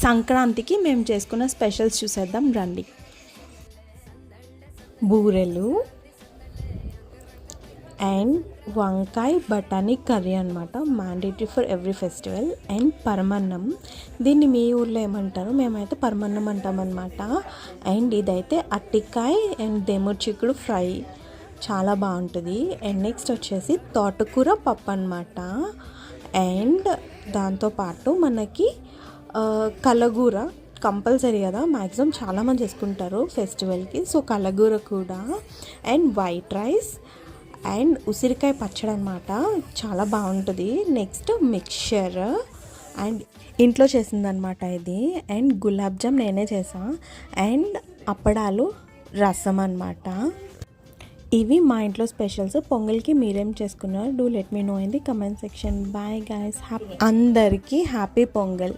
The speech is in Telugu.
సంక్రాంతికి మేము చేసుకున్న స్పెషల్స్ చూసేద్దాం రండి. బూరెలు అండ్ వంకాయ బఠానీ కర్రీ అనమాట, mandatory for every festival. And పరమన్నం, దీన్ని మీ ఊర్లో ఏమంటారు, మేమైతే పరమన్నం అంటామన్నమాట. అండ్ ఇదైతే అట్టికాయ అండ్ దేముడు చిక్కుడు ఫ్రై, చాలా బాగుంటుంది. అండ్ నెక్స్ట్ వచ్చేసి తోటకూర పప్పు అనమాట. అండ్ దాంతోపాటు మనకి కలగూర కంపల్సరీ కదా, మ్యాక్సిమం చాలామంది చేసుకుంటారు ఫెస్టివల్కి. సో కలగూర కూడా, అండ్ వైట్ రైస్ అండ్ ఉసిరికాయ పచ్చడి అనమాట, చాలా బాగుంటుంది. నెక్స్ట్ మిక్చర్ అండ్ ఇంట్లో చేసిందనమాట ఇది. అండ్ గులాబ్ జామ్ నేనే చేసాను. అండ్ అప్పడాలు, రసం అనమాట. ఇవి మా ఇంట్లో స్పెషల్స్. పొంగల్కి మీరేం చేసుకున్నారు, do let me know in the comment section. Bye guys, అందరికీ హ్యాపీ పొంగల్.